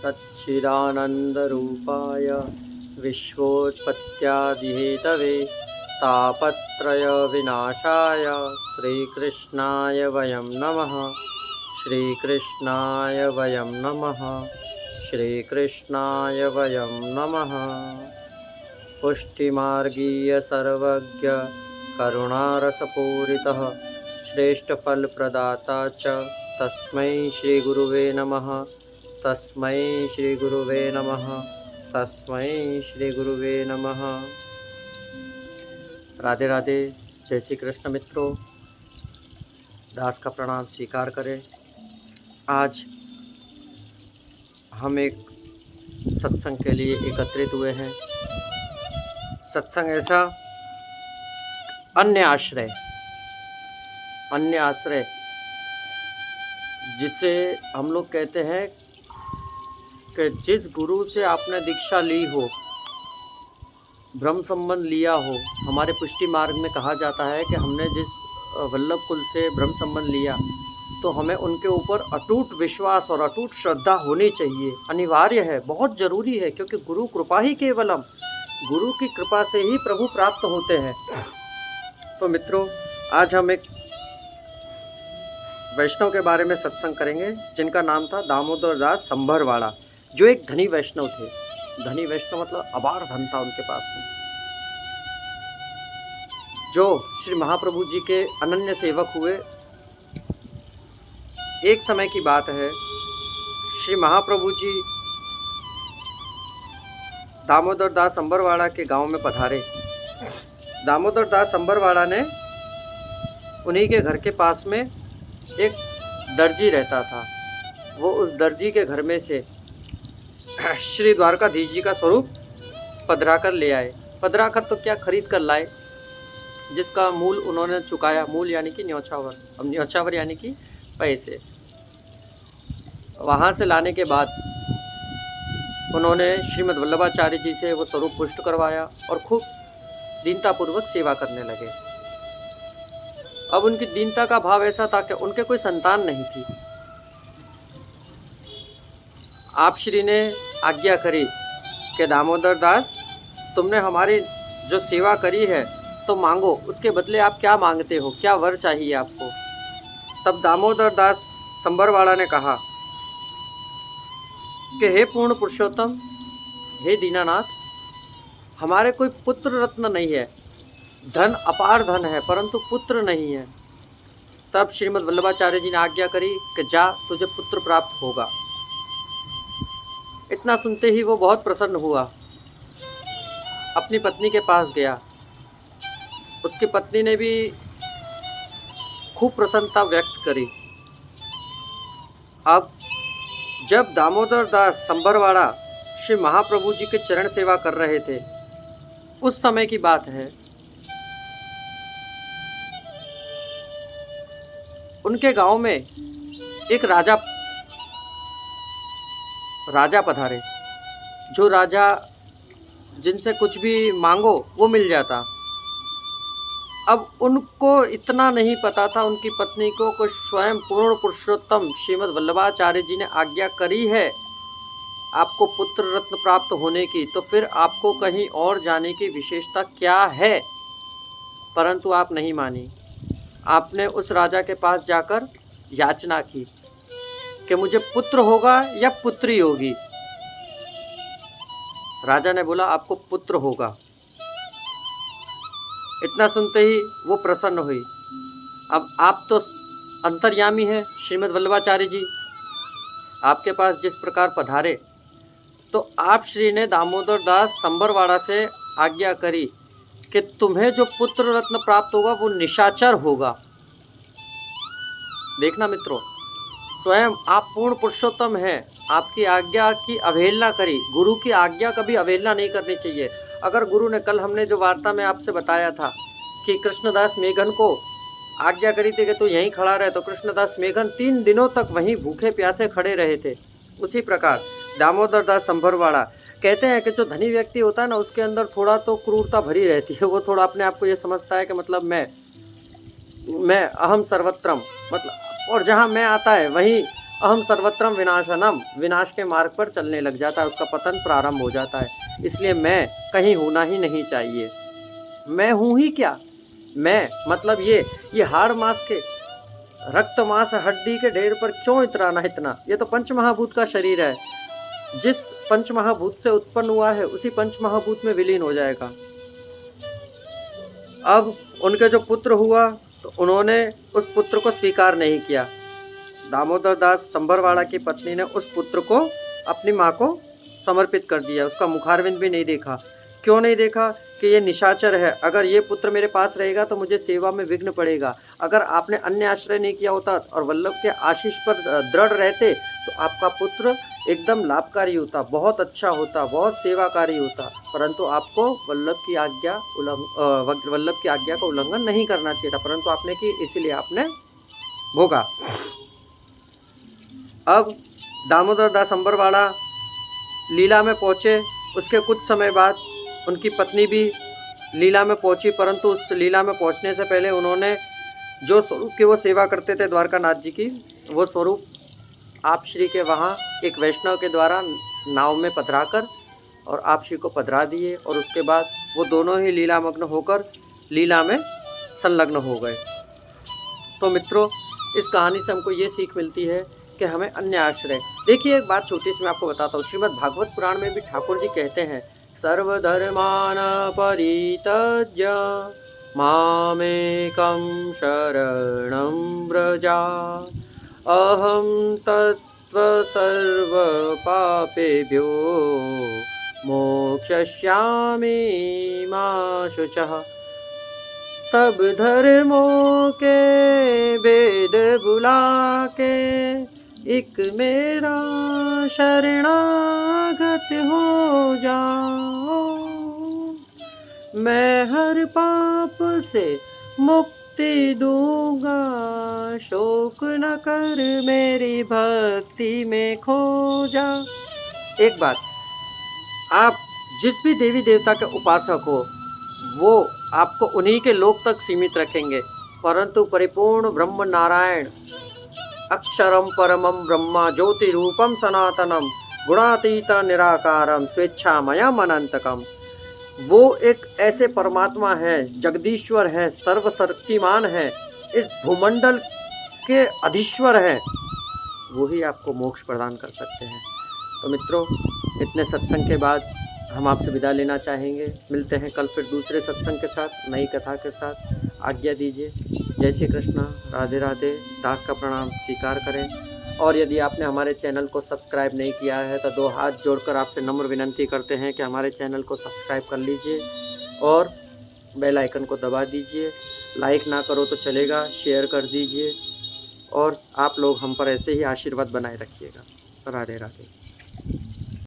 सच्चिदानन्दरूपाय विश्वोत्पत्त्यादिहेतवे तापत्रयविनाशाय श्रीकृष्णाय वयं नमः। श्रीकृष्णाय वयं नमः। श्रीकृष्णाय वयं नमः। पुष्टिमार्गीय सर्वज्ञ करुणारसपूरितः श्रेष्ठफलप्रदाता च तस्मै श्रीगुरुवे नमः। तस्मै श्रीगुरुवे नमः। तस्मै श्रीगुरुवे नमः। राधे राधे। जय श्री कृष्ण मित्रों, दास का प्रणाम स्वीकार करें। आज हम एक सत्संग के लिए एकत्रित हुए हैं। सत्संग ऐसा अन्य आश्रय जिसे हम लोग कहते हैं कि जिस गुरु से आपने दीक्षा ली हो, ब्रह्म संबंध लिया हो। हमारे पुष्टि मार्ग में कहा जाता है कि हमने जिस वल्लभ कुल से ब्रह्म संबंध लिया तो हमें उनके ऊपर अटूट विश्वास और अटूट श्रद्धा होनी चाहिए, अनिवार्य है, बहुत ज़रूरी है, क्योंकि गुरु कृपा ही केवलम, गुरु की कृपा से ही प्रभु प्राप्त होते हैं। तो मित्रों, आज हम एक वैष्णव के बारे में सत्संग करेंगे जिनका नाम था दामोदर दास संभरवाड़ा, जो एक धनी वैष्णव थे। धनी वैष्णव मतलब अपार धन था उनके पास में, जो श्री महाप्रभु जी के अनन्य सेवक हुए। एक समय की बात है, श्री महाप्रभु जी दामोदर दास संभरवाड़ा के गांव में पधारे। दामोदर दास संभरवाड़ा ने उन्हीं के घर के पास में एक दर्जी रहता था। वो उस दर्जी के घर में से श्री द्वारकाधीश जी का स्वरूप पधरा कर ले आए। पधरा कर तो क्या, खरीद कर लाए, जिसका मूल उन्होंने चुकाया। मूल यानी कि न्योछावर, अब न्योछावर यानी कि पैसे। वहाँ से लाने के बाद उन्होंने श्रीमद् वल्लभाचार्य जी से वो स्वरूप पुष्ट करवाया और खूब दीनतापूर्वक सेवा करने लगे। अब उनकी दीनता का भाव ऐसा था कि उनके कोई संतान नहीं थी। आप श्री ने आज्ञा करी कि दामोदर दास, तुमने हमारी जो सेवा करी है तो मांगो, उसके बदले आप क्या मांगते हो, क्या वर चाहिए आपको। तब दामोदर दास संभरवाड़ा ने कहा कि हे पूर्ण पुरुषोत्तम, हे दीनानाथ, हमारे कोई पुत्र रत्न नहीं है, धन अपार धन है, परंतु पुत्र नहीं है। तब श्रीमद् वल्लभाचार्य जी ने आज्ञा करी कि जा, तुझे पुत्र प्राप्त होगा। इतना सुनते ही वो बहुत प्रसन्न हुआ, अपनी पत्नी के पास गया। उसकी पत्नी ने भी खूब प्रसन्नता व्यक्त करी। अब जब दामोदर दास संभरवाड़ा श्री महाप्रभु जी के चरण सेवा कर रहे थे, उस समय की बात है, उनके गांव में एक राजा पधारे। जो राजा जिनसे कुछ भी मांगो वो मिल जाता। अब उनको इतना नहीं पता था, उनकी पत्नी को कि स्वयं पूर्ण पुरुषोत्तम श्रीमद् वल्लभाचार्य जी ने आज्ञा करी है आपको पुत्र रत्न प्राप्त होने की, तो फिर आपको कहीं और जाने की विशेषता क्या है। परंतु आप नहीं मानी। आपने उस राजा के पास जाकर याचना की कि मुझे पुत्र होगा या पुत्री होगी। राजा ने बोला आपको पुत्र होगा। इतना सुनते ही वो प्रसन्न हुई। अब आप तो अंतर्यामी हैं श्रीमद् वल्लभाचार्य जी, आपके पास जिस प्रकार पधारे, तो आप श्री ने दामोदर दास संभरवाड़ा से आज्ञा करी कि तुम्हें जो पुत्र रत्न प्राप्त होगा वो निशाचर होगा। देखना मित्रों, स्वयं आप पूर्ण पुरुषोत्तम हैं, आपकी आज्ञा की अवहेलना करी। गुरु की आज्ञा कभी अवहेलना नहीं करनी चाहिए। अगर गुरु ने, कल हमने जो वार्ता में आपसे बताया था कि कृष्णदास मेघन को आज्ञा करी थी कि तू यहीं खड़ा रहे, तो कृष्णदास मेघन 3 दिनों तक वहीं भूखे प्यासे खड़े रहे थे। उसी प्रकार दामोदर दास संभरवाड़ा कहते हैं कि जो धनी व्यक्ति होता है ना, उसके अंदर थोड़ा तो क्रूरता भरी रहती है। वो थोड़ा अपने आप को ये समझता है कि मतलब मैं अहम सर्वत्रम, मतलब, और जहाँ मैं आता है वहीं अहम सर्वत्रम विनाशनम, विनाश के मार्ग पर चलने लग जाता है, उसका पतन प्रारंभ हो जाता है। इसलिए मैं कहीं होना ही नहीं चाहिए। मैं हूँ ही क्या? मैं मतलब ये हाड़ मांस के, रक्त मांस हड्डी के ढेर पर क्यों इतराना इतना? ये तो पंचमहाभूत का शरीर है। जिस पंचमहाभूत से उत्पन्न हुआ है उसी पंचमहाभूत में विलीन हो जाएगा। अब उनके जो पुत्र हुआ तो उन्होंने उस पुत्र को स्वीकार नहीं किया। दामोदर दास संभरवाड़ा की पत्नी ने उस पुत्र को अपनी माँ को समर्पित कर दिया, उसका मुखारविंद भी नहीं देखा। क्यों नहीं देखा? कि ये निशाचर है, अगर ये पुत्र मेरे पास रहेगा तो मुझे सेवा में विघ्न पड़ेगा। अगर आपने अन्य आश्रय नहीं किया होता और वल्लभ के आशीष पर दृढ़ रहते तो आपका पुत्र एकदम लाभकारी होता, बहुत अच्छा होता, बहुत सेवाकारी होता। परंतु आपको वल्लभ की आज्ञा का उल्लंघन नहीं करना चाहिए था, परंतु आपने की, इसीलिए आपने भोगा। अब दामोदर दास अंबरवाड़ा लीला में पहुँचे। उसके कुछ समय बाद उनकी पत्नी भी लीला में पहुँची, परंतु उस लीला में पहुँचने से पहले उन्होंने जो स्वरूप की वो सेवा करते थे द्वारकानाथ जी की, वो स्वरूप आप श्री के वहाँ एक वैष्णव के द्वारा नाव में पधराकर और आप श्री को पधरा दिए, और उसके बाद वो दोनों ही लीलामग्न होकर लीला में संलग्न हो गए। तो मित्रों, इस कहानी से हमको ये सीख मिलती है कि हमें अन्य आश्रय, देखिए एक बात छोटी सी मैं आपको बताता हूँ। श्रीमद् भागवत पुराण में भी ठाकुर जी कहते हैं, सर्वधर्मान परित्यज्य मामेकं शरणं व्रजा, अहं तत्त्व सर्व पापेभ्यो मोक्षयिष्यामि मा शुचः। सब धर्मों के भेद भुला के एक मेरा शरणागत हो जाओ, मैं हर पाप से मुक्ति दूंगा, शोक न कर मेरी भक्ति में खो जा। एक बात, आप जिस भी देवी देवता के उपासक हो वो आपको उन्हीं के लोक तक सीमित रखेंगे, परंतु परिपूर्ण ब्रह्म नारायण अक्षरम परमम ब्रह्मा ज्योति रूपम सनातनम गुणातीत निराकारम स्वेच्छामयम अनंतकम, वो एक ऐसे परमात्मा है, जगदीश्वर है, सर्वशक्तिमान है, इस भूमंडल के अधीश्वर है, वो ही आपको मोक्ष प्रदान कर सकते हैं। तो मित्रों, इतने सत्संग के बाद हम आपसे विदा लेना चाहेंगे। मिलते हैं कल फिर दूसरे सत्संग के साथ, नई कथा के साथ। आज्ञा दीजिए। जय श्री कृष्णा, राधे राधे। दास का प्रणाम स्वीकार करें। और यदि आपने हमारे चैनल को सब्सक्राइब नहीं किया है तो दो हाथ जोड़कर आपसे नम्र विनंती करते हैं कि हमारे चैनल को सब्सक्राइब कर लीजिए और बेल आइकन को दबा दीजिए। लाइक ना करो तो चलेगा, शेयर कर दीजिए और आप लोग हम पर ऐसे ही आशीर्वाद बनाए रखिएगा। राधे राधे।